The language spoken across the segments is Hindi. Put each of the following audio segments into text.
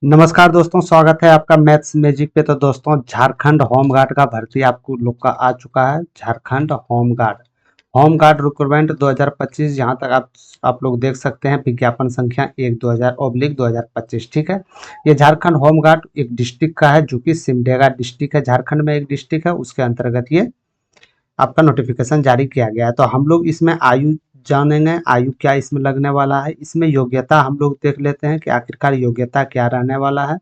नमस्कार दोस्तों, स्वागत है आपका मैथ्स मैजिक पे। तो दोस्तों, झारखंड होमगार्ड का भर्ती आपको लोग का आ चुका है। Jharkhand home guard recruitment 2025। यहाँ तक आप लोग देख सकते हैं विज्ञापन संख्या 1/2000/2025। ठीक है, ये झारखंड होमगार्ड एक डिस्ट्रिक्ट का है, जो कि सिमडेगा डिस्ट्रिक्ट है। झारखंड में एक डिस्ट्रिक्ट है, उसके अंतर्गत ये आपका नोटिफिकेशन जारी किया गया है। तो हम लोग इसमें आयु जानेंगे, आयु क्या इसमें लगने वाला है। इसमें योग्यता हम लोग देख लेते हैं कि आखिरकार योग्यता क्या रहने वाला है।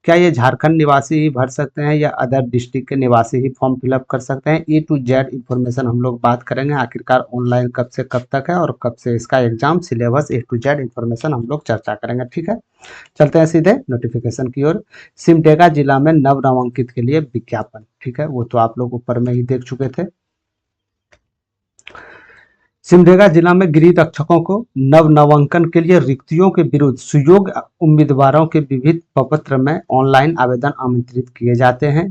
क्या ये झारखंड निवासी ही भर सकते हैं या अदर डिस्ट्रिक्ट के निवासी ही फॉर्म फिलअप कर सकते हैं। A to Z इन्फॉर्मेशन हम लोग बात करेंगे। आखिरकार ऑनलाइन कब से कब तक है और कब से इसका exam, syllabus A to Z information हम लोग चर्चा करेंगे। ठीक है, चलते हैं सीधे नोटिफिकेशन की ओर। सिमडेगा जिला में नव नामांकित के लिए विज्ञापन। ठीक है, वो तो आप लोग ऊपर में ही देख चुके थे। सिमडेगा जिला में गृह रक्षकों को नव नामांकन के लिए रिक्तियों के विरुद्ध सुयोग्य उम्मीदवारों के विविध प्रपत्र में ऑनलाइन आवेदन आमंत्रित किए जाते हैं।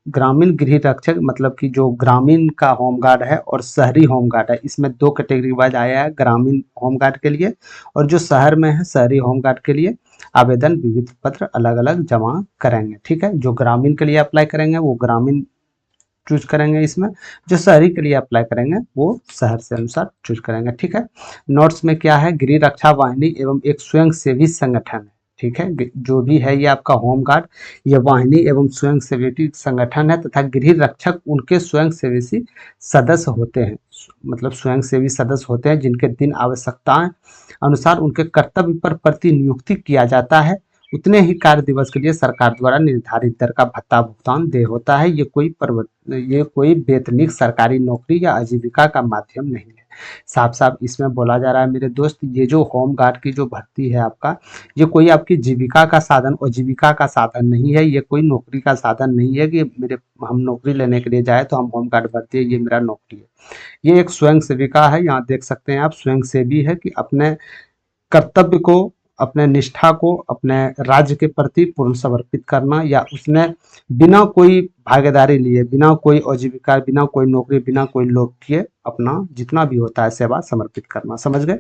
ग्रामीण गृह रक्षक मतलब कि जो ग्रामीण का होमगार्ड है और शहरी होमगार्ड है, इसमें दो कैटेगरी वाइज आया है। ग्रामीण होमगार्ड के लिए और जो शहर में है शहरी होमगार्ड के लिए आवेदन विविध पत्र अलग अलग जमा करेंगे। ठीक है, जो ग्रामीण के लिए अप्लाई करेंगे वो ग्रामीण चूज करेंगे इसमें, जो शहरी के लिए अप्लाई करेंगे वो शहर से अनुसार चूज करेंगे। ठीक है, नोट्स में क्या है, गृह रक्षा वाहिनी एवं एक स्वयं सेवी संगठन है। ठीक है, जो भी है ये आपका होमगार्ड, ये वाहिनी एवं स्वयं सेवी संगठन है तथा गृह रक्षक उनके स्वयं सेवी सदस्य होते हैं। मतलब स्वयं सेवी सदस्य होते हैं जिनके दिन आवश्यकताएं अनुसार उनके कर्तव्य पर प्रतिनियुक्ति किया जाता है। उतने ही कार्य दिवस के लिए सरकार द्वारा निर्धारित दर का भत्ता भुगतान देय होता है। ये कोई वेतनिक सरकारी नौकरी या आजीविका का माध्यम नहीं है। साफ साफ इसमें बोला जा रहा है मेरे दोस्त, ये जो होम गार्ड की जो भर्ती है आपका, ये कोई आपकी जीविका का साधन और जीविका का साधन नहीं है। ये कोई नौकरी का साधन नहीं है कि मेरे हम नौकरी लेने के लिए जाए तो हम होम गार्ड भर्ती है, ये मेरा नौकरी है। ये एक स्वयं सेविका है। यहाँ देख सकते हैं आप, स्वयं सेवी है कि अपने कर्तव्य को, अपने निष्ठा को अपने राज्य के प्रति पूर्ण समर्पित करना, या उसने बिना कोई भागीदारी लिए, बिना कोई आजीविका, बिना कोई नौकरी, बिना कोई लोभ किए अपना जितना भी होता है सेवा समर्पित करना। समझ गए।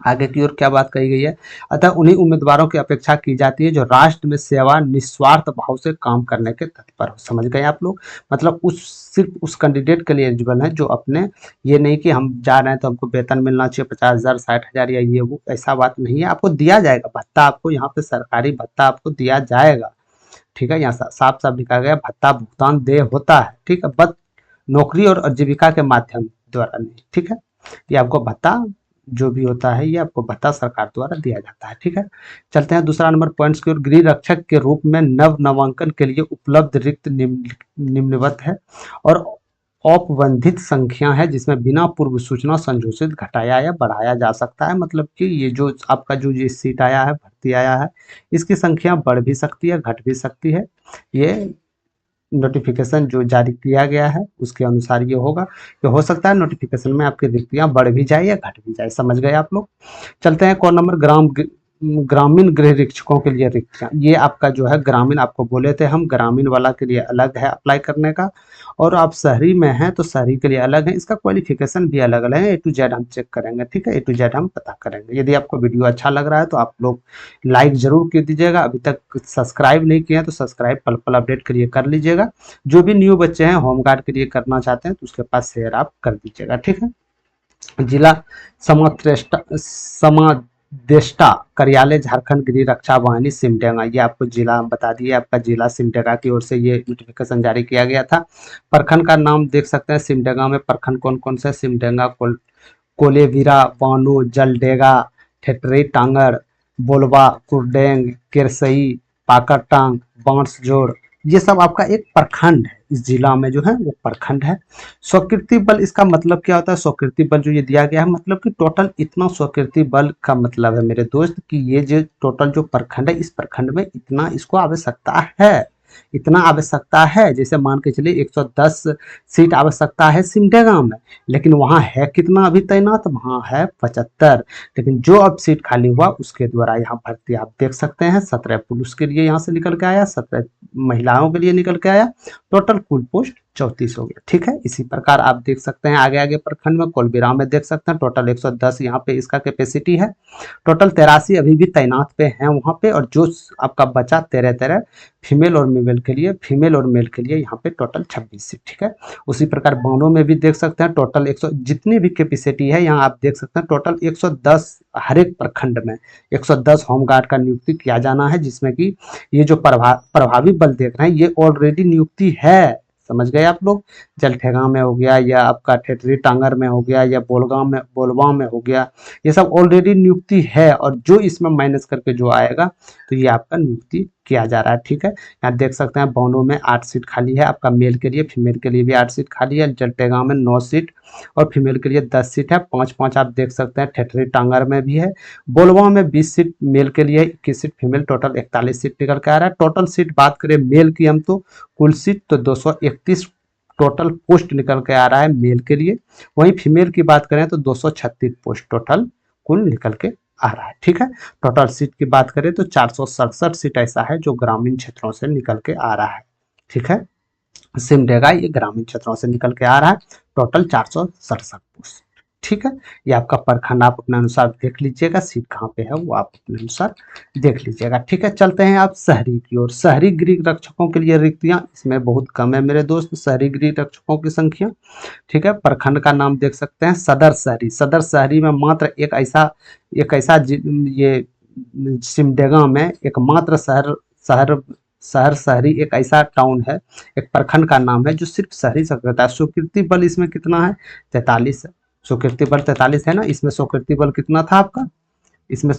आगे की ओर क्या बात कही गई है, अतः उन्हीं उम्मीदवारों की अपेक्षा की जाती है जो राष्ट्र में सेवा निस्वार्थ भाव से काम करने के तत्पर हो। समझ गए आप लोग। मतलब उस सिर्फ उस कैंडिडेट के लिए एलिजिबल है जो अपने, ये नहीं कि हम जा रहे हैं तो हमको वेतन मिलना चाहिए 50,000 60,000 या ये वो, ऐसा बात नहीं है। आपको दिया जाएगा भत्ता, आपको यहाँ पे सरकारी भत्ता आपको दिया जाएगा। ठीक है, यहाँ साफ साफ लिखा गया भत्ता भुगतान देय होता है। ठीक है, बस नौकरी और आजीविका के माध्यम द्वारा नहीं। ठीक है, ये आपको भत्ता जो भी होता है ये आपको भत्ता सरकार द्वारा दिया जाता है। ठीक है, चलते हैं दूसरा नंबर पॉइंट्स की ओर। गृह रक्षक के रूप में नव नामांकन के लिए उपलब्ध रिक्त निम्नवत है और औपबंधित संख्या है, जिसमें बिना पूर्व सूचना संशोधित घटाया या बढ़ाया जा सकता है। मतलब कि ये जो आपका जो ये सीट आया है, भर्ती आया है, इसकी संख्या बढ़ भी सकती है, घट भी सकती है। ये नोटिफिकेशन जो जारी किया गया है उसके अनुसार ये होगा कि हो सकता है नोटिफिकेशन में आपकी रिक्तियां बढ़ भी जाए या घट भी जाए। समझ गए आप लोग। चलते हैं कौन नंबर, ग्रामीण गृह रक्षकों के लिए रिक्तियां। ये आपका जो है ग्रामीण, आपको बोले थे हम ग्रामीण वाला के लिए अलग है अप्लाई करने का, और आप शहरी में हैं तो शहरी के लिए अलग है। इसका क्वालिफिकेशन भी अलग अलग है। A to Z हम चेक करेंगे। ठीक है, A to Z हम पता करेंगे। यदि आपको वीडियो अच्छा लग रहा है तो आप लोग लाइक जरूर कर दीजिएगा। अभी तक सब्सक्राइब नहीं किया तो सब्सक्राइब पल पल अपडेट के लिए कर लीजिएगा। जो भी न्यू बच्चे हैं होमगार्ड के लिए करना चाहते हैं तो उसके पास शेयर आप कर दीजिएगा। ठीक है, जिला समादेष्टा कार्यालय झारखंड गृह रक्षा वाहिनी सिमडेगा। ये आपको जिला हम बता दिए, आपका जिला सिमडेगा की ओर से ये नोटिफिकेशन जारी किया गया था। प्रखंड का नाम देख सकते हैं। सिमडेगा में प्रखंड कौन कौन से, सिमडेगा, कोलेविरा, बानो, जलडेगा, ठेठरी टांगड़, बोलबा, कुरडेंग, केरसई, पाकरटांग, बांसजोड़, ये सब आपका एक प्रखंड है। इस जिला में जो है वो प्रखंड है। स्वकीर्ति बल, इसका मतलब क्या होता है, स्वकीर्ति बल जो ये दिया गया है, मतलब कि टोटल इतना स्वकीर्ति बल का मतलब है मेरे दोस्त कि ये जो टोटल जो प्रखंड है, इस प्रखंड में इतना इसको आवश्यकता है, इतना आवश्यकता है। जैसे मान के चलिए 110 सीट आवश्यकता है सिमडेगा में, लेकिन वहाँ है कितना अभी तैनात, वहाँ है 75। लेकिन जो अब सीट खाली हुआ उसके द्वारा यहाँ भर्ती आप देख सकते हैं। 17 पुरुष के लिए यहाँ से निकल के आया, 17 महिलाओं के लिए निकल के आया। टोटल कुल पोस्ट 34 हो गया। ठीक है, इसी प्रकार आप देख सकते हैं आगे आगे प्रखंड में कोलबीराव में देख सकते हैं टोटल 110 यहाँ पे इसका कैपेसिटी है। टोटल 83 अभी भी तैनात पे हैं वहाँ पे, और जो आपका बचा 13 फीमेल और मेल के लिए, यहाँ पे टोटल 26 सीट। ठीक है, उसी प्रकार बानो में भी देख सकते हैं टोटल 100 जितनी भी कैपेसिटी है यहाँ आप देख सकते हैं टोटल 110 हर एक प्रखंड में 110 होमगार्ड का नियुक्ति किया जाना है, जिसमें कि ये जो प्रभावी बल देख रहे हैं ये ऑलरेडी नियुक्ति है। समझ गए आप लोग, जलठेगा में हो गया या आपका ठेठरी टांगर में हो गया या बोलगांव में हो गया, ये सब ऑलरेडी नियुक्ति है, और जो इसमें माइनस करके जो आएगा तो ये आपका नियुक्ति किया जा रहा है। ठीक है, यहाँ देख सकते हैं बौनो में 8 सीट खाली है आपका मेल के लिए, फीमेल के लिए भी 8 सीट खाली है। जलटेगांव में 9 सीट और फीमेल के लिए 10 सीट है। 5-5 आप देख सकते हैं ठेठरी टांगर में भी है। बोलगांव में 20 सीट मेल के लिए, 21 सीट फीमेल, टोटल 41 सीट निकल के आ रहा है। टोटल सीट बात करें मेल की हम तो कुल सीट तो 231 टोटल पोस्ट निकल के आ रहा है मेल के लिए। वहीं फीमेल की बात करें तो 236 पोस्ट टोटल कुल निकल के आ रहा है। ठीक है, टोटल सीट की बात करें तो 467 सीट ऐसा है जो ग्रामीण क्षेत्रों से निकल के आ रहा है। ठीक है, सिमडेगा ये ग्रामीण क्षेत्रों से निकल के आ रहा है, टोटल 467 पोस्ट। ठीक है, ये आपका प्रखंड आप अपने अनुसार देख लीजिएगा, सीट कहाँ पे है वो आप अपने अनुसार देख लीजिएगा। ठीक है, चलते हैं आप शहरी की ओर। शहरी गृह रक्षकों के लिए रिक्तियां इसमें बहुत कम है मेरे दोस्त, शहरी गृह रक्षकों की संख्या। ठीक है, प्रखंड का नाम देख सकते हैं सदर शहरी। सदर शहरी में मात्र एक ऐसा ये सिमडेगा में एकमात्र शहर शहरी एक ऐसा टाउन है, एक प्रखंड का नाम है जो सिर्फ शहरी से करता है। स्वीकृति बल इसमें कितना है? 43 है। स्वीकृति बल 43 है ना, इसमें स्वीकृति बल कितना था आपका? इसमें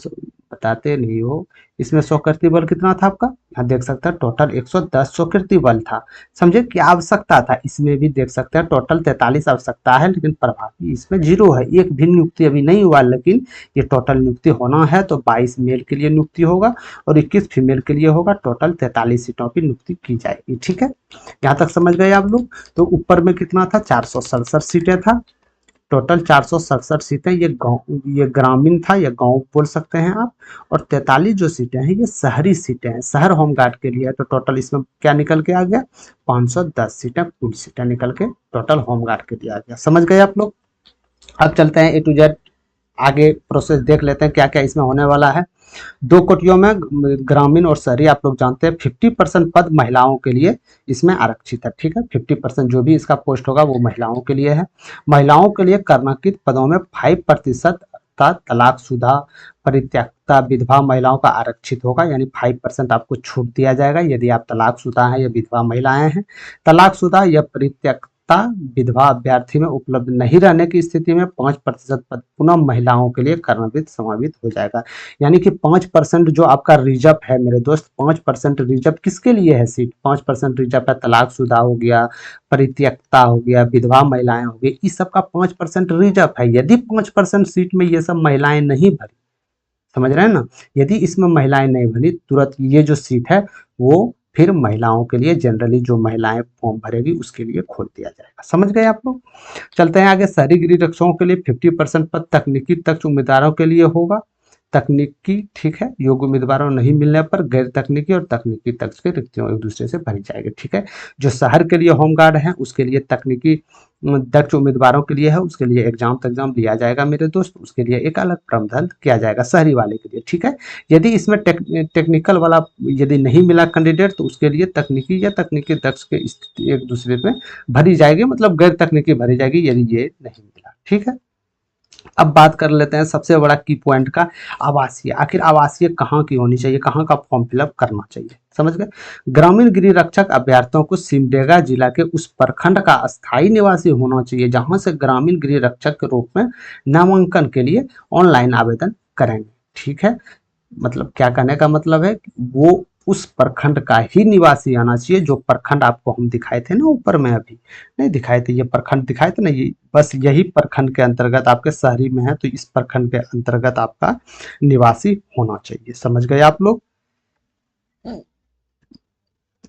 बताते नहीं हो, इसमें स्वीकृति बल कितना था आपका? यहाँ देख सकते हैं टोटल 110 स्वीकृति बल था। समझे क्या आवश्यकता था? इसमें भी देख सकते हैं टोटल 43 आवश्यकता है, लेकिन प्रभावी इसमें 0 है, एक भी नियुक्ति अभी नहीं हुआ। लेकिन ये टोटल नियुक्ति होना है तो 22 मेल के लिए नियुक्ति होगा और 21 फीमेल के लिए होगा। टोटल 43 सीटों की नियुक्ति की जाएगी। ठीक है, यहाँ तक समझ गए आप लोग? तो ऊपर में कितना था? 467 सीटें था, टोटल 467 सीटें ये ग्रामीण था, ये गांव बोल सकते हैं आप। और 43 जो सीटें हैं ये शहरी सीटें हैं, शहर होमगार्ड के लिए है। तो टोटल इसमें क्या निकल के आ गया? 510 सीटें कुल सीटें निकल के टोटल होमगार्ड के लिए आ गया। समझ गए आप लोग? अब चलते हैं A to Z आगे प्रोसेस देख लेते हैं क्या क्या इसमें होने वाला है। 2 कोटियों में ग्रामीण और शहरी आप लोग जानते हैं 50% पद महिलाओं के लिए इसमें आरक्षित है। ठीक है, 50% जो भी इसका पोस्ट होगा वो महिलाओं के लिए है। महिलाओं के लिए कर्णाकृत पदों में 5% का तलाकशुदा, परित्यक्ता, विधवा महिलाओं का आरक्षित होगा, यानी 5% आपको छूट दिया जाएगा यदि आप तलाकशुदा हैं या विधवा महिलाएं हैं। तलाकशुदा या परित्यक्ता विधवा अभ्यर्थी में उपलब्ध नहीं रहने की स्थिति में 5% पद पुनः महिलाओं के लिए कर्मविद समावित हो जाएगा। यानी कि 5% जो आपका रिजर्व है मेरे दोस्त, 5% रिजर्व किसके लिए है सीट? 5% रिजर्व है तलाकशुदा हो गया, परित्यक्ता हो गया, विधवा महिलाएं हो गई, इस सब का 5% रिजर्व है। यदि 5% सीट में ये सब महिलाएं नहीं भरी, समझ रहे हैं ना, यदि इसमें महिलाएं नहीं भरी तुरंत ये जो सीट है वो फिर महिलाओं के लिए, जनरली जो महिलाएं फॉर्म भरेगी उसके लिए खोल दिया जाएगा। समझ गए आप लोग? चलते हैं आगे। शहरी गृह रक्षकों के लिए 50% पद तकनीकी दक्ष उम्मीदवारों के लिए होगा। तकनीकी, ठीक है, योग्य उम्मीदवारों नहीं मिलने पर गैर तकनीकी और तकनीकी दक्ष की रिक्तियां एक दूसरे से भरी जाएगी। ठीक है, जो शहर के लिए होमगार्ड है उसके लिए तकनीकी दक्ष उम्मीदवारों के लिए है, उसके लिए एग्जाम लिया जाएगा मेरे दोस्त, उसके लिए एक अलग प्रावधान किया जाएगा शहरी वाले के लिए। ठीक है, यदि इसमें टेक्निकल वाला यदि नहीं मिला कैंडिडेट तो उसके लिए तकनीकी या तकनीकी दक्ष के स्थिति एक दूसरे में भरी जाएगी, मतलब गैर तकनीकी भरी जाएगी यदि ये नहीं मिला। ठीक है, अब बात कर लेते हैं सबसे बड़ा की पॉइंट का, आवासीय। आखिर आवासीय कहाँ की होनी चाहिए, कहाँ का फॉर्म फिलअप करना चाहिए? समझ गए? ग्रामीण गृह रक्षक अभ्यर्थियों को सिमडेगा जिला के उस प्रखंड का अस्थायी निवासी होना चाहिए जहां से ग्रामीण गृह रक्षक के रूप में नामांकन के लिए ऑनलाइन आवेदन करेंगे। ठीक है, मतलब क्या कहने का मतलब है, वो उस प्रखंड का ही निवासी आना चाहिए। जो प्रखंड आपको हम दिखाए थे ना ऊपर में, अभी नहीं दिखाए थे, ये प्रखंड दिखाए थे ना, ये बस यही प्रखंड के अंतर्गत आपके शहरी में है, तो इस प्रखंड के अंतर्गत आपका निवासी होना चाहिए। समझ गए आप लोग?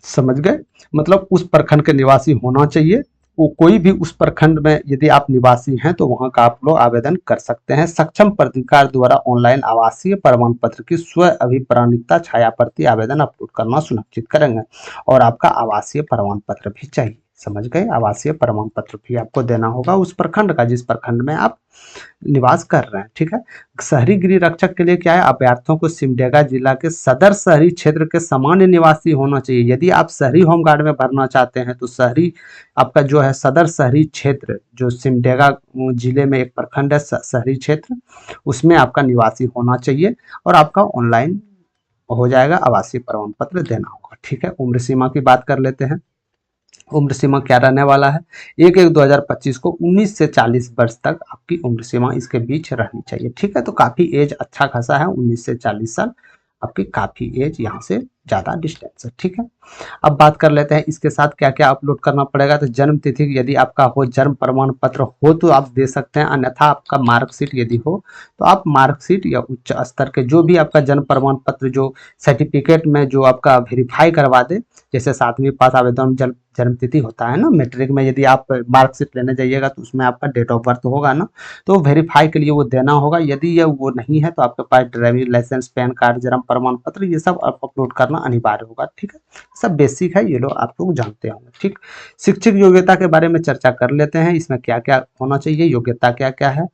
समझ गए, मतलब उस प्रखंड के निवासी होना चाहिए। वो कोई भी उस प्रखंड में यदि आप निवासी हैं तो वहां का आप लोग आवेदन कर सकते हैं। सक्षम प्राधिकार द्वारा ऑनलाइन आवासीय प्रमाण पत्र की स्व अभिप्राणिकता छाया प्रति आवेदन अपलोड करना सुनिश्चित करेंगे और आपका आवासीय प्रमाण पत्र भी चाहिए। समझ गए। आवासीय प्रमाण पत्र भी आपको देना होगा उस प्रखंड का जिस प्रखंड में आप निवास कर रहे हैं, ठीक है। शहरी गृह रक्षक के लिए क्या है, अभ्यर्थियों को सिमडेगा जिला के सदर शहरी क्षेत्र के सामान्य निवासी होना चाहिए। यदि आप शहरी होमगार्ड में भरना चाहते हैं तो शहरी आपका जो है सदर शहरी क्षेत्र जो सिमडेगा जिले में एक प्रखंड है शहरी क्षेत्र, उसमें आपका निवासी होना चाहिए और आपका ऑनलाइन हो जाएगा, आवासीय प्रमाण पत्र देना होगा, ठीक है। उम्र सीमा की बात कर लेते हैं। उम्र सीमा क्या रहने वाला है, 1/1/2025 को 19 से 40 वर्ष तक आपकी उम्र सीमा इसके बीच रहनी चाहिए, ठीक है। तो काफी एज अच्छा खासा है, 19 से 40 साल आपकी काफी एज यहाँ से ज्यादा डिस्टेंस है, ठीक है। अब बात कर लेते हैं इसके साथ क्या क्या अपलोड करना पड़ेगा। तो जन्म तिथि यदि आपका हो, जन्म प्रमाण पत्र हो तो आप दे सकते हैं, अन्यथा आपका मार्कशीट यदि हो तो आप मार्कशीट या उच्च स्तर के जो भी आपका जन्म प्रमाण पत्र जो सर्टिफिकेट में जो आपका वेरीफाई करवा दे, जैसे 7वीं पास आवेदन जन्म तिथि होता है ना, मैट्रिक में यदि आप मार्कशीट लेने जाइएगा तो उसमें आपका डेट ऑफ बर्थ होगा ना, तो वेरीफाई के लिए वो देना होगा। यदि ये वो नहीं है तो आपके पास ड्राइविंग लाइसेंस, पैन कार्ड, जन्म प्रमाण पत्र ये सब अपलोड करना अनिवार्य होगा, ठीक है। सब बेसिक है, ये लोग आप लोग जानते होंगे, ठीक। शिक्षक योग्यता के बारे में चर्चा कर लेते हैं, इसमें क्या क्या होना चाहिए, योग्यता क्या क्या है।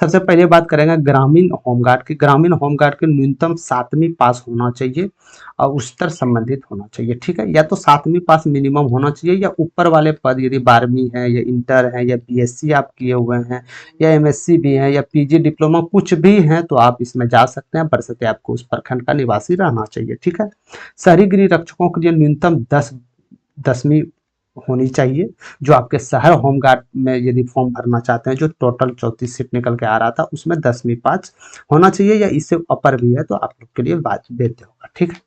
सबसे पहले बात करेंगे ग्रामीण होमगार्ड की। ग्रामीण होमगार्ड के न्यूनतम 7वीं पास होना चाहिए और उच्चतर संबंधित होना चाहिए, ठीक है। या तो 7वीं पास मिनिमम होना चाहिए या ऊपर वाले पद यदि 12वीं है या इंटर है या बीएससी आप किए हुए हैं या एमएससी भी है या पीजी डिप्लोमा कुछ भी है तो आप इसमें जा सकते हैं, बशर्ते आपको उस प्रखंड का निवासी रहना चाहिए, ठीक है। शहरी गृह रक्षकों के लिए न्यूनतम 10वीं होनी चाहिए। जो आपके शहर होमगार्ड में यदि फॉर्म भरना चाहते हैं, जो टोटल 34 सीट निकल के आ रहा था उसमें 10वीं पास होना चाहिए या इससे अपर भी है तो आप लोग के लिए वैध होगा, ठीक है।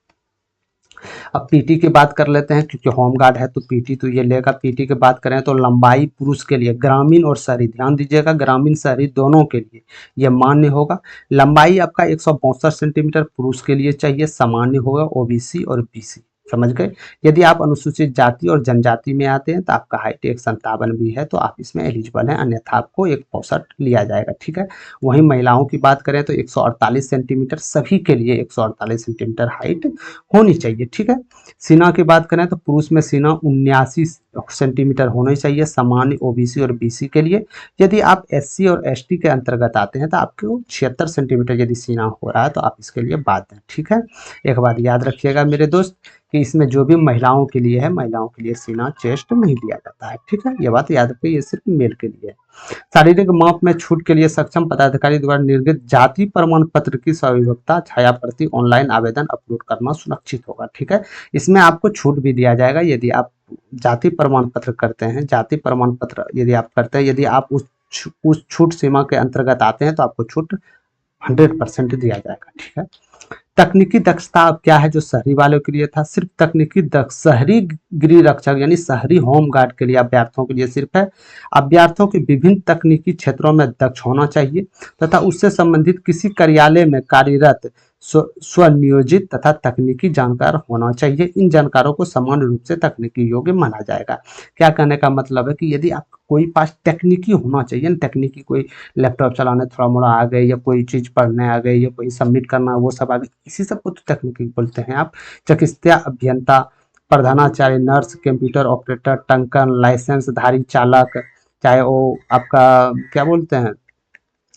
अब पीटी की बात कर लेते हैं, क्योंकि होमगार्ड है तो पीटी तो ये लेगा। पीटी की बात करें तो लंबाई पुरुष के लिए ग्रामीण और शहरी, ध्यान दीजिएगा ग्रामीण शहरी दोनों के लिए ये मान्य होगा। लंबाई आपका 162 सेंटीमीटर पुरुष के लिए चाहिए, सामान्य होगा ओबीसी और बीसी, समझ गए। यदि आप अनुसूचित जाति और जनजाति में आते हैं तो आपका हाइट 157 भी है तो आप इसमें एलिजिबल हैं, अन्यथा आपको 165 लिया जाएगा, ठीक है। वहीं महिलाओं की बात करें तो 148 सेंटीमीटर, सभी के लिए 148 सेंटीमीटर हाइट होनी चाहिए, ठीक है। सीना की बात करें तो पुरुष में सीना 79 सेंटीमीटर होना चाहिए, सामान्य ओबीसी और बीसी के लिए। यदि आप एससी और एसटी के अंतर्गत आते हैं तो आपको 76 सेंटीमीटर यदि सीना हो रहा है तो आप इसके लिए बाध्य हैं, ठीक है। एक बात याद रखिएगा मेरे दोस्त कि इसमें जो भी महिलाओं के लिए है, महिलाओं के लिए सीना चेस्ट नहीं लिया जाता है, ठीक है। ये बात याद रखिए, ये सिर्फ मेल के लिए है। शारीरिक माप में छूट के लिए सक्षम पदाधिकारी द्वारा निर्गत जाति प्रमाण पत्र की सविवक्ता छाया प्रति ऑनलाइन आवेदन अपलोड करना सुरक्षित होगा, ठीक है। इसमें आपको छूट भी दिया जाएगा यदि आप जाति प्रमाण पत्र करते हैं। जाति प्रमाण पत्र यदि आप करते हैं, यदि आप उस छूट सीमा के अंतर्गत आते हैं तो आपको छूट 100% दिया जाएगा, ठीक है। तकनीकी दक्षता अब क्या है, जो शहरी वालों के लिए था सिर्फ तकनीकी शहरी गृह रक्षक यानी शहरी होम गार्ड के लिए अभ्यर्थियों के लिए सिर्फ है। अभ्यर्थियों के विभिन्न तकनीकी क्षेत्रों में दक्ष होना चाहिए तथा उससे संबंधित किसी कार्यालय में कार्यरत स्वनियोजित तथा तकनीकी जानकार होना चाहिए। इन जानकारों को समान रूप से तकनीकी योग्य माना जाएगा। क्या कहने का मतलब है कि यदि आप कोई पास तकनीकी होना चाहिए, तकनीकी कोई लैपटॉप चलाने थोड़ा मोड़ा आ गए या कोई चीज पढ़ने आ गए या कोई सबमिट करना वो सब आ गए, इसी सब को तो तकनीकी बोलते हैं आप। चिकित्सा अभियंता, प्रधानाचार्य, नर्स, कंप्यूटर ऑपरेटर, टंकन, लाइसेंस धारी चालक, चाहे वो आपका क्या बोलते हैं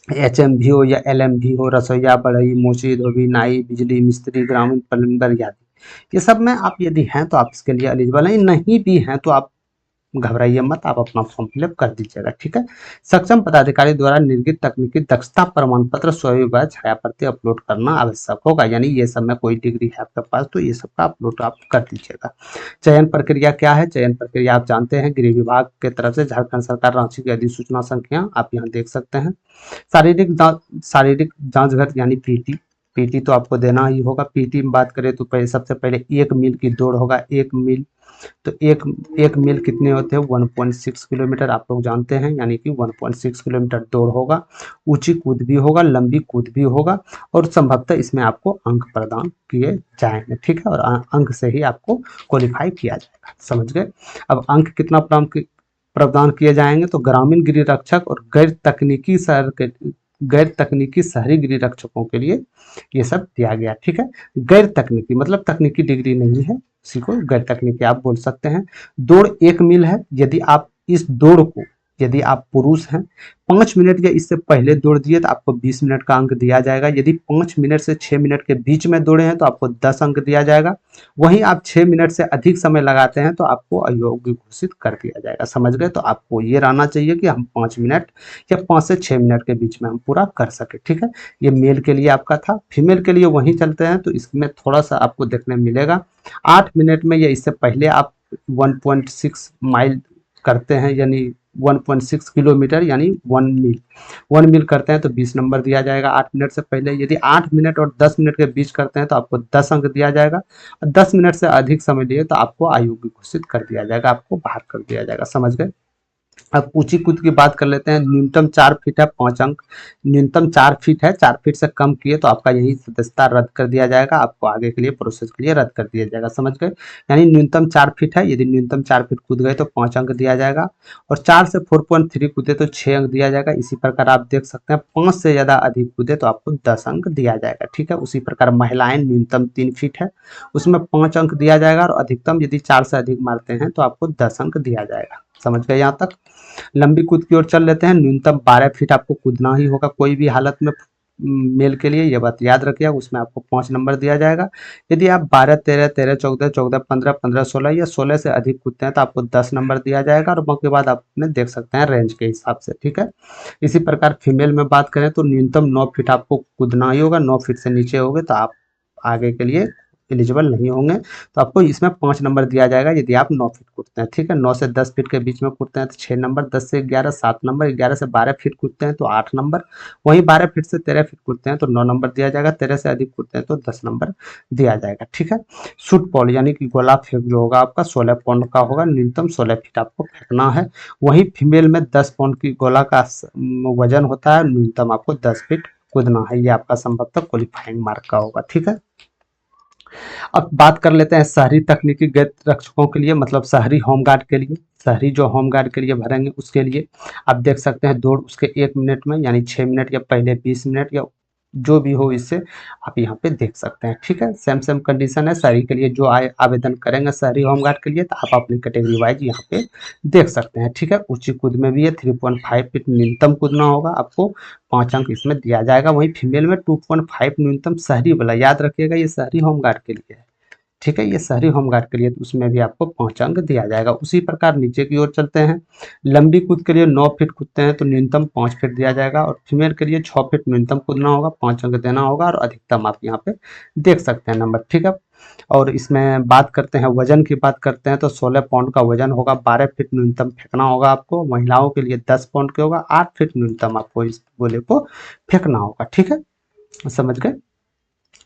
HMV हो या LMV हो, रसोईया, बढ़ई, मोची, धोबी, नाई, बिजली मिस्त्री, ग्रामीण प्लम्बर आदि, ये सब में आप यदि हैं तो आप इसके लिए एलिजिबल हैं। नहीं भी हैं तो आप घबराइए मत, आप अपना फॉर्म फिलअप कर दीजिएगा, ठीक है। सक्षम पदाधिकारी द्वारा निर्गत तकनीकी दक्षता प्रमाण पत्र स्वयं छाया प्रति अपलोड करना आवश्यक होगा, यानी ये सब में कोई डिग्री है आपके पास तो ये सब का अपलोड आप कर दीजिएगा। चयन प्रक्रिया क्या है, चयन प्रक्रिया आप जानते हैं, गृह विभाग के तरफ से झारखंड सरकार रांची की अधिसूचना संख्या आप यहाँ देख सकते हैं। शारीरिक जांच घर यानी पीटी तो आपको देना ही होगा। पीटी में बात करें तो पहले सबसे पहले 1 मील की दौड़ होगा। 1 मील तो एक मील कितने होते हैं, 1.6 किलोमीटर आप लोग जानते हैं, यानी कि 1.6 किलोमीटर दौड़ होगा। ऊंची कूद भी होगा, लंबी कूद भी होगा और संभवतः इसमें आपको अंक प्रदान किए जाएंगे, ठीक है। और अंक से ही आपको क्वालिफाई किया जाएगा, समझ गए। अब अंक कितना प्रदान किए जाएंगे, तो ग्रामीण गृह रक्षक और गैर तकनीकी शहरी गृह रक्षकों के लिए ये सब दिया गया, ठीक है। गैर तकनीकी मतलब तकनीकी डिग्री नहीं है, इसी को गैर तकनीकी आप बोल सकते हैं। दौड़ 1 मील है। यदि आप इस दौड़ को, यदि आप पुरुष हैं, 5 मिनट या इससे पहले दौड़ दिए तो आपको 20 मिनट का अंक दिया जाएगा। यदि 5 मिनट से 6 मिनट के बीच में दौड़े हैं तो आपको 10 अंक दिया जाएगा। वहीं आप 6 मिनट से अधिक समय लगाते हैं तो आपको अयोग्य घोषित कर दिया जाएगा। समझ गए? तो आपको ये रहना चाहिए कि हम 5 मिनट या 5 से 6 मिनट के बीच में हम पूरा कर सके। ठीक है, ये मेल के लिए आपका था। फीमेल के लिए वहीं चलते हैं तो इसमें थोड़ा सा आपको देखने मिलेगा। 8 मिनट में या इससे पहले आप 1.6 माइल करते हैं, यानी 1.6 किलोमीटर यानी 1 मील करते हैं तो 20 नंबर दिया जाएगा 8 मिनट से पहले। यदि 8 मिनट और 10 मिनट के बीच करते हैं तो आपको 10 अंक दिया जाएगा। और 10 मिनट से अधिक समय लिए तो आपको अयोग्य घोषित कर दिया जाएगा, आपको बाहर कर दिया जाएगा। समझ गए? अब ऊंची कूद की बात कर लेते हैं। न्यूनतम 4 फीट है, 5 अंक। न्यूनतम 4 फीट है, 4 फीट से कम किए तो आपका यही सदस्यता रद्द कर दिया जाएगा, आपको आगे के लिए प्रोसेस के लिए रद्द कर दिया जाएगा। समझ गए? यानी न्यूनतम 4 फीट है, यदि न्यूनतम 4 फीट कूद गए तो 5 अंक दिया जाएगा। और 4 से 4.3 कूदे तो 6 अंक दिया जाएगा। इसी प्रकार आप देख सकते हैं 5 से ज़्यादा अधिक कूदे तो आपको 10 अंक दिया जाएगा। ठीक है, उसी प्रकार महिलाएं न्यूनतम 3 फीट है, उसमें 5 अंक दिया जाएगा। और अधिकतम यदि 4 से अधिक मारते हैं तो आपको 10 अंक दिया जाएगा। समझ गए यहाँ तक? लंबी कूद की ओर चल लेते हैं। न्यूनतम 12 फीट आपको कूदना ही होगा कोई भी हालत में मेल के लिए, ये बात याद रखिएगा। उसमें आपको 5 नंबर दिया जाएगा। यदि आप 12, 13, 13, 14, 14, 15, 15, 16 या 16 से अधिक कूदते हैं तो आपको 10 नंबर दिया जाएगा। और उसके बाद आप अपने देख सकते हैं रेंज के हिसाब से। ठीक है, इसी प्रकार फीमेल में बात करें तो न्यूनतम 9 फीट आपको कूदना ही होगा। 9 फीट से नीचे होगे तो आप आगे के लिए एलिजिबल नहीं होंगे, तो आपको इसमें 5 नंबर दिया जाएगा यदि आप 9 फीट कूदते हैं। ठीक है, 9 से 10 फीट के बीच में कूदते हैं तो 6 नंबर, 10 से 11 7 नंबर, 11 से 12 फीट कूदते हैं तो 8 नंबर, वहीं 12 फीट से 13 फीट कूदते हैं तो 9 नंबर दिया जाएगा, 13 से अधिक कूदते हैं तो 10 नंबर दिया जाएगा। ठीक है, शूट पॉल यानी कि गोला फेंक जो होगा आपका 16 पाउंड का होगा, न्यूनतम 16 फीट आपको फेंकना है। वहीं फीमेल में 10 पाउंड की गोला का वजन होता है, न्यूनतम आपको 10 फीट कूदना है। ये आपका संभवतः क्वालिफाइंग मार्क का होगा। ठीक है, अब बात कर लेते हैं शहरी तकनीकी गेट रक्षकों के लिए, मतलब शहरी होमगार्ड के लिए। शहरी जो होमगार्ड के लिए भरेंगे उसके लिए आप देख सकते हैं दौड़ उसके 1 मिनट में, यानी 6 मिनट या पहले 20 मिनट या जो भी हो, इससे आप यहाँ पे देख सकते हैं। ठीक है, सेम सेम कंडीशन है शहरी के लिए। जो आवेदन करेंगे शहरी होमगार्ड के लिए तो आप अपनी कैटेगरी वाइज यहाँ पे देख सकते हैं। ठीक है, ऊंची कूद में भी है 3.5 फीट न्यूनतम कूदना होगा, आपको 5 अंक इसमें दिया जाएगा। वहीं फीमेल में 2.5 न्यूनतम शहरी वाला, याद रखिएगा ये शहरी होमगार्ड के लिए है। ठीक है, ये शहरी होमगार्ड के लिए, तो उसमें भी आपको 5 अंक दिया जाएगा। उसी प्रकार नीचे की ओर चलते हैं। लंबी कूद के लिए 9 फीट कूदते हैं तो न्यूनतम 5 फीट दिया जाएगा। और फीमेल के लिए 6 फीट न्यूनतम कूदना होगा, 5 अंक देना होगा। और अधिकतम आप यहाँ पे देख सकते हैं नंबर। ठीक है, और इसमें बात करते हैं वजन की, बात करते हैं तो 16 पाउंड का वजन होगा, 12 फीट न्यूनतम फेंकना होगा आपको। महिलाओं के लिए 10 पाउंड के होगा, 8 फीट न्यूनतम आपको इस गोले को फेंकना होगा। ठीक है, समझ गए?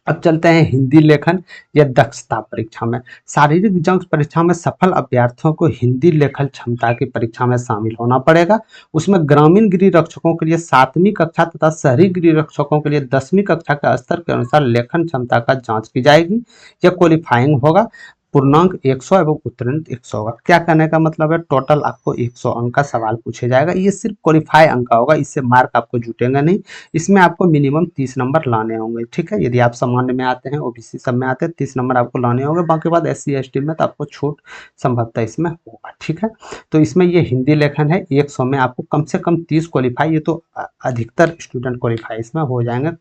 अब चलते हैं हिंदी लेखन या दक्षता परीक्षा में। शारीरिक जांच परीक्षा में सफल अभ्यर्थियों को हिंदी लेखन क्षमता की परीक्षा में शामिल होना पड़ेगा। उसमें ग्रामीण गृह रक्षकों के लिए 7वीं कक्षा तथा शहरी गृह रक्षकों के लिए 10वीं कक्षा के स्तर के अनुसार लेखन क्षमता का जांच की जाएगी। यह क्वालिफाइंग होगा। पूर्णांक 100 एवं उत्तीर्ण 100 होगा। क्या कहने का मतलब है, टोटल आपको 100 अंक का सवाल पूछे जाएगा। ये सिर्फ क्वालिफाई अंक का होगा, इससे मार्क आपको जुटेंगे नहीं। इसमें आपको मिनिमम 30 नंबर लाने होंगे। ठीक है, यदि आप सामान्य में आते हैं, ओबीसी सब में आते हैं, 30 नंबर आपको लाने होंगे। बाकी बाद SC ST में तो आपको छूट संभवतः इसमें होगा। ठीक है, तो इसमें ये हिंदी लेखन है, 100 में आपको कम से कम 30 क्वालिफाई, ये तो अधिकतर स्टूडेंट क्वालिफाई इसमें हो जाएंगे।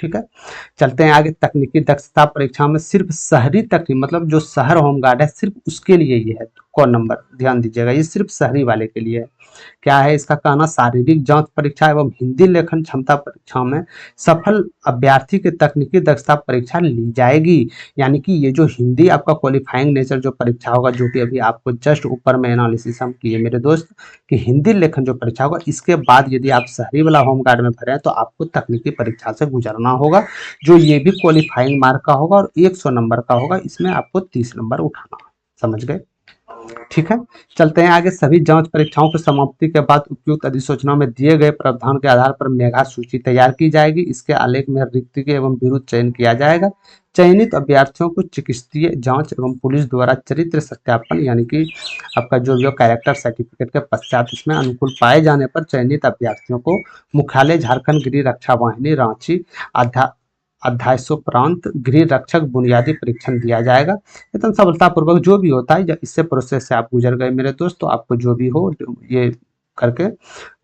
ठीक है, चलते हैं आगे। तकनीकी दक्षता परीक्षा में सिर्फ शहरी तकनीक, मतलब जो शहर होमगार्ड है सिर्फ उसके लिए ये है। कौन नंबर ध्यान दीजिएगा, ये सिर्फ शहरी वाले के लिए है। क्या है इसका कहना, शारीरिक जांच परीक्षा एवं हिंदी लेखन क्षमता परीक्षा में सफल अभ्यर्थी के तकनीकी दक्षता परीक्षा ली जाएगी। यानी कि ये जो हिंदी आपका क्वालिफाइंग नेचर जो परीक्षा होगा, जो कि अभी आपको जस्ट ऊपर में एनालिसिस हम किए मेरे दोस्त, कि हिंदी लेखन जो परीक्षा होगा, इसके बाद यदि आप शहरी वाला होमगार्ड में भरे तो आपको तकनीकी परीक्षा से गुजरना होगा, जो ये भी क्वालिफाइंग मार्क का होगा और 100 नंबर का होगा। इसमें आपको 30 नंबर उठाना। समझ गए? ठीक है, चलते हैं आगे। सभी जांच परीक्षाओं की समाप्ति के बाद उपयुक्त अधिसूचना में दिए गए प्रावधान के आधार पर मेगा सूची तैयार की जाएगी। इसके आलेख में रिक्ति एवं विरुद्ध चयन किया जाएगा। चयनित अभ्यर्थियों को चिकित्सीय जांच एवं पुलिस द्वारा चरित्र सत्यापन, यानी कि आपका जो कैरेक्टर सर्टिफिकेट के पश्चात इसमें अनुकूल पाए जाने पर चयनित अभ्यर्थियों को मुख्यालय झारखंड गृह रक्षा वाहिनी रांची अध्यायोपरांत गृह रक्षक बुनियादी परीक्षण दिया जाएगा। एकदम सफलतापूर्वक जो भी होता है, इससे प्रोसेस से आप गुजर गए मेरे दोस्त, तो आपको जो भी हो ये करके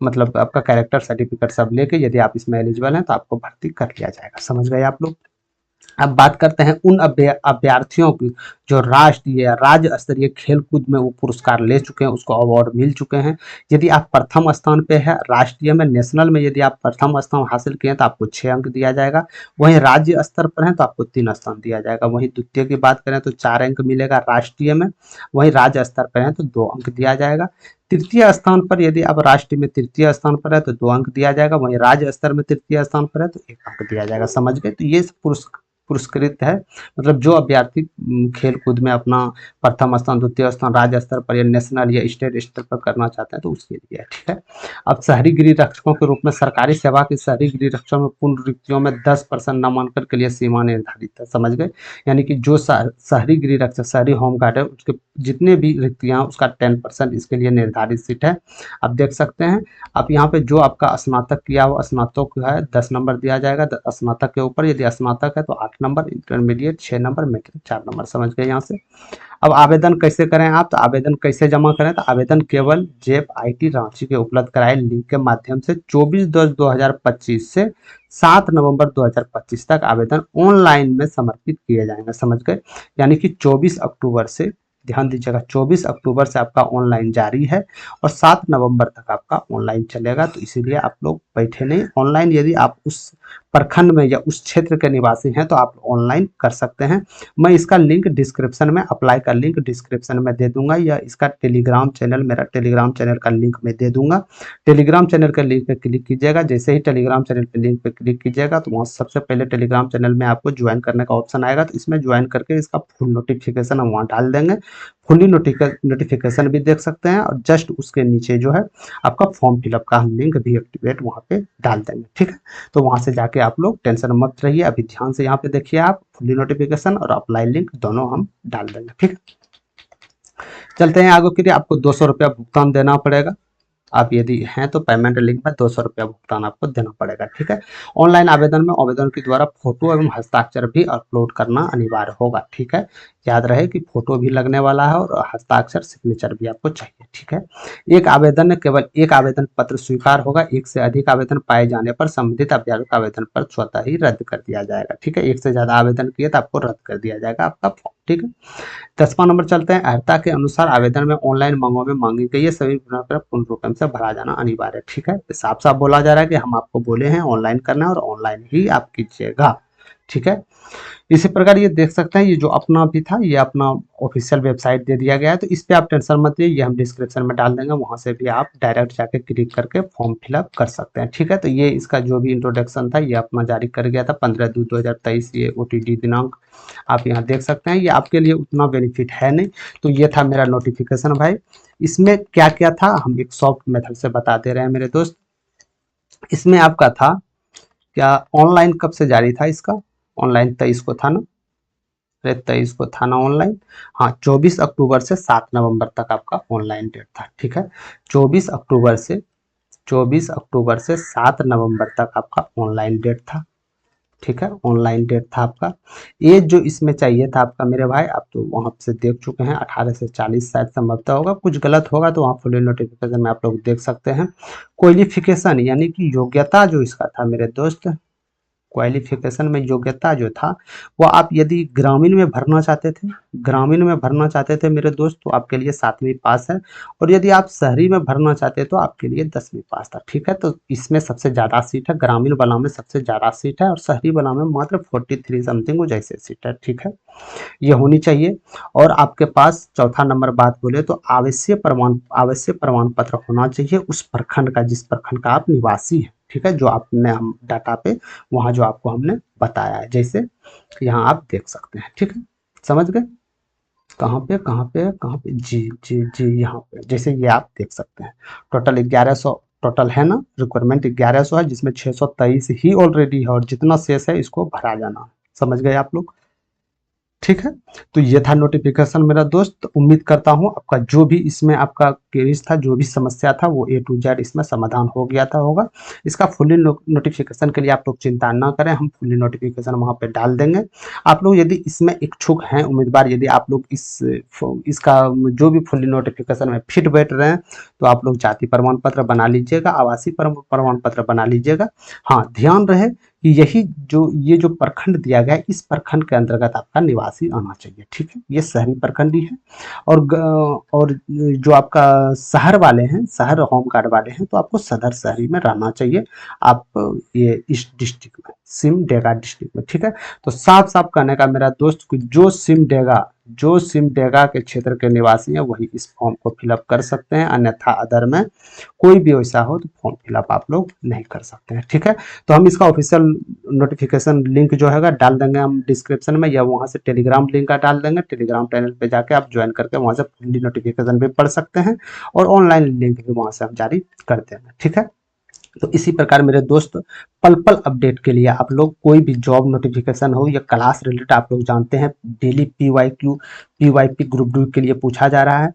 मतलब आपका कैरेक्टर सर्टिफिकेट सब लेके यदि आप इसमें एलिजिबल हैं तो आपको भर्ती कर लिया जाएगा। समझ गए आप लोग। अब बात करते हैं उन अभ्यर्थियों की जो राष्ट्रीय या राज्य स्तरीय खेल कूद में वो पुरस्कार ले चुके हैं, उसको अवार्ड मिल चुके हैं। यदि आप प्रथम स्थान पे है राष्ट्रीय में, नेशनल में यदि आप प्रथम स्थान हासिल किए हैं तो आपको 6 अंक दिया जाएगा। वहीं राज्य स्तर पर है तो आपको 3 स्थान दिया जाएगा। वहीं द्वितीय की बात करें तो 4 अंक मिलेगा राष्ट्रीय में, वहीं राज्य स्तर पर है तो 2 अंक दिया जाएगा। तृतीय स्थान पर यदि आप राष्ट्रीय में तृतीय स्थान पर है तो 2 अंक दिया जाएगा, वहीं राज्य स्तर में तृतीय स्थान पर है तो 1 अंक दिया जाएगा। समझ गए। तो ये पुरस्कृत है, मतलब जो अभ्यर्थी खेल कूद में अपना प्रथम स्थान, द्वितीय स्थान राज्य स्तर पर या नेशनल या स्टेट स्तर पर करना चाहते हैं तो उसके लिए है। ठीक है। अब शहरी गृह रक्षकों के रूप में सरकारी सेवा के शहरी गृह रक्षकों में पूर्ण रिक्तियों में 10% नामांकन के लिए सीमा निर्धारित है। समझ गए। यानी कि जो शहरी गृह रक्षक, शहरी होमगार्ड है, उसके जितने भी रिक्तियां उसका 10% इसके लिए निर्धारित सीट है। आप देख सकते हैं। अब यहाँ पे जो आपका स्नातक किया हुआ स्नातक है 10 नंबर दिया जाएगा, स्नातक के ऊपर यदि स्नातक है तो 8 number, intermediate 6 number, matric 4 number. समझ गए यहाँ से। अब आवेदन कैसे करें आप, तो आवेदन कैसे जमा करें, तो आवेदन केवल जेप आईटी रांची के उपलब्ध कराए लिंक के माध्यम से 24/10/2025 से 7 नवंबर 2025 तक आवेदन ऑनलाइन में समर्पित किए जाएंगे। समझ गए। यानी कि 24 अक्टूबर से, ध्यान दीजिएगा, 24 अक्टूबर से आपका ऑनलाइन जारी है और 7 नवंबर तक आपका ऑनलाइन चलेगा। तो इसीलिए आप लोग बैठे नहीं, ऑनलाइन यदि आप उस प्रखंड में या उस क्षेत्र के निवासी हैं तो आप ऑनलाइन कर सकते हैं। मैं इसका लिंक डिस्क्रिप्शन में, अप्लाई का लिंक डिस्क्रिप्शन में दे दूंगा, या इसका टेलीग्राम चैनल, मेरा टेलीग्राम चैनल का लिंक मैं दे दूंगा। टेलीग्राम चैनल के लिंक पे क्लिक कीजिएगा। जैसे ही टेलीग्राम चैनल पे लिंक पे क्लिक कीजिएगा तो वहाँ सबसे पहले टेलीग्राम चैनल में आपको ज्वाइन करने का ऑप्शन आएगा। तो इसमें ज्वाइन करके इसका फुल नोटिफिकेशन हम वहाँ डाल देंगे। फुली नोटिफिकेशन भी देख सकते हैं, और जस्ट उसके नीचे जो है आपका फॉर्म फिलअप का हम लिंक भी एक्टिवेट वहाँ पे डाल देंगे। ठीक है। तो वहाँ से जाके आप लोग टेंशन मत रहिए। अभी ध्यान से यहाँ पे देखिए, आप फुली नोटिफिकेशन और अप्लाई लिंक दोनों हम डाल देंगे। ठीक है। चलते हैं आगे के लिए। आपको 200 रुपया भुगतान देना पड़ेगा। आप यदि हैं तो पेमेंट लिंक में 200 रुपया भुगतान आपको देना पड़ेगा। ठीक है। ऑनलाइन आवेदन में आवेदन के द्वारा फोटो एवं हस्ताक्षर भी अपलोड करना अनिवार्य होगा। ठीक है। याद रहे कि फोटो भी लगने वाला है और हस्ताक्षर सिग्नेचर भी आपको चाहिए। ठीक है। एक आवेदन में केवल एक आवेदन पत्र स्वीकार होगा। एक से अधिक आवेदन पाए जाने पर संबंधित अभ्यर्थी का आवेदन पर स्वतः ही रद्द कर दिया जाएगा। ठीक है। एक से ज्यादा आवेदन किए तो आपको रद्द कर दिया जाएगा आपका फॉर्म। ठीक है। 10वां नंबर चलते हैं। अर्हता के अनुसार आवेदन में ऑनलाइन मांगों में मांगी गई है सभी पूर्ण रूप से भरा जाना अनिवार्य है। ठीक है। साफ साफ बोला जा रहा है कि हम आपको बोले हैं ऑनलाइन करना है और ऑनलाइन ही आप कीजिएगा। ठीक है। इसी प्रकार ये देख सकते हैं, ये जो अपना भी था, ये अपना ऑफिशियल वेबसाइट दे दिया गया है। तो इस पे आप टेंशन मत लीजिए, ये हम डिस्क्रिप्शन में डाल देंगे, वहां से भी आप डायरेक्ट जाके क्लिक करके फॉर्म फिलअप कर सकते हैं। ठीक है। तो ये इसका जो भी इंट्रोडक्शन था ये अपना जारी कर गया था 15/2/2023, ये OTD दिनांक आप यहाँ देख सकते हैं। ये आपके लिए उतना बेनिफिट है नहीं। तो ये था मेरा नोटिफिकेशन भाई। इसमें क्या क्या था हम एक सॉफ्ट मेथड से बता दे रहे हैं मेरे दोस्त। इसमें आपका था क्या, ऑनलाइन कब से जारी था इसका, ऑनलाइन 23 को था ना, 23 को था ना ऑनलाइन। हाँ, 24 अक्टूबर से 7 नवंबर तक आपका ऑनलाइन डेट था। ठीक है। 24 अक्टूबर से 7 नवंबर तक आपका ऑनलाइन डेट था। ठीक है। ऑनलाइन डेट था आपका। एज जो इसमें चाहिए था आपका मेरे भाई, आप तो वहां से देख चुके हैं 18 से 40 शायद संभवतः होगा, कुछ गलत होगा तो वहाँ फुल नोटिफिकेशन में आप लोग देख सकते हैं। क्वालिफिकेशन यानी कि योग्यता जो इसका था मेरे दोस्त, क्वालिफिकेशन में योग्यता जो था वो, आप यदि ग्रामीण में भरना चाहते थे, ग्रामीण में भरना चाहते थे मेरे दोस्त, तो आपके लिए 7वीं पास है। और यदि आप शहरी में भरना चाहते तो आपके लिए 10वीं पास था। ठीक है। तो इसमें सबसे ज़्यादा सीट है, ग्रामीण वाला में सबसे ज़्यादा सीट है और शहरी वाला में मात्र 43 समथिंग वो जैसे सीट है। ठीक है। ये होनी चाहिए। और आपके पास चौथा नंबर बात बोले तो आवश्यक प्रमाण पत्र होना चाहिए उस प्रखंड का, जिस प्रखंड का आप निवासी हैं। ठीक है। जो आपने हम डाटा पे वहां जो आपको हमने बताया है, जैसे यहाँ आप देख सकते हैं। ठीक है। समझ गए। कहाँ पे, जी जी जी, यहाँ पे जैसे ये आप देख सकते हैं। टोटल 1100 टोटल है ना, रिक्वायरमेंट 1100 है, जिसमें 623 ही ऑलरेडी है और जितना शेष है इसको भरा जाना है। समझ गए आप लोग। ठीक है। तो ये था नोटिफिकेशन मेरा दोस्त। तो उम्मीद करता हूँ आपका जो भी इसमें आपका केस था, जो भी समस्या था, वो ए टू जेड इसमें समाधान हो गया था होगा। इसका फुल्ली नोटिफिकेशन के लिए आप लोग चिंता ना करें, हम फुल्ली नोटिफिकेशन वहाँ पे डाल देंगे। आप लोग यदि इसमें इच्छुक हैं उम्मीदवार, यदि आप लोग इसका जो भी फुल्ली नोटिफिकेशन में फिट बैठ रहे हैं, तो आप लोग जाति प्रमाण पत्र बना लीजिएगा, आवासीय प्रमाण पत्र बना लीजिएगा। हाँ, ध्यान रहे कि यही ये जो प्रखंड दिया गया है, इस प्रखंड के अंतर्गत आपका निवासी आना चाहिए। ठीक है, ये शहरी प्रखंड ही है। और जो आपका शहर वाले हैं, शहर होम गार्ड वाले हैं, तो आपको सदर शहरी में रहना चाहिए। आप ये इस डिस्ट्रिक्ट में, सिमडेगा डिस्ट्रिक्ट में। ठीक है, तो साफ साफ कहने का मेरा दोस्त कि जो सिमडेगा के क्षेत्र के निवासी हैं वही इस फॉर्म को फिलअप कर सकते हैं, अन्यथा अदर में कोई भी वैसा हो तो फॉर्म फिलअप आप लोग नहीं कर सकते हैं। ठीक है, तो हम इसका ऑफिशियल नोटिफिकेशन लिंक जो हैगा डाल देंगे हम डिस्क्रिप्शन में, या वहाँ से टेलीग्राम लिंक का डाल देंगे। टेलीग्राम चैनल पे जाके आप ज्वाइन करके वहाँ से फुल्ली नोटिफिकेशन भी पढ़ सकते हैं, और ऑनलाइन लिंक भी वहाँ से हम जारी कर देंगे। ठीक है, तो इसी प्रकार मेरे दोस्त पल पल अपडेट के लिए आप लोग कोई भी जॉब नोटिफिकेशन हो या क्लास रिलेटेड, आप लोग जानते हैं डेली पीवाईपी ग्रुप डी के लिए पूछा जा रहा है।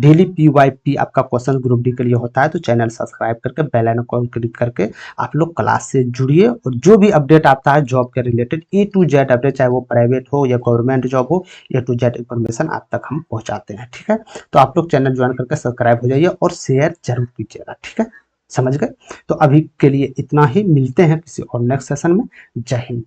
डेली पीवाईपी आपका क्वेश्चन ग्रुप डी के लिए होता है, तो चैनल सब्सक्राइब करके बेल आइकन को क्लिक करके आप लोग क्लास से जुड़िए, और जो भी अपडेट आता है जॉब के related A to Z update, चाहे वो प्राइवेट हो या गवर्नमेंट जॉब हो, ए टू जेड इन्फॉर्मेशन आप तक हम पहुंचाते हैं। ठीक है, तो आप लोग चैनल ज्वाइन करके सब्सक्राइब हो जाइए और शेयर जरूर कीजिएगा। ठीक है, समझ गए। तो अभी के लिए इतना ही, मिलते हैं किसी और नेक्स्ट सेशन में। जय हिंद।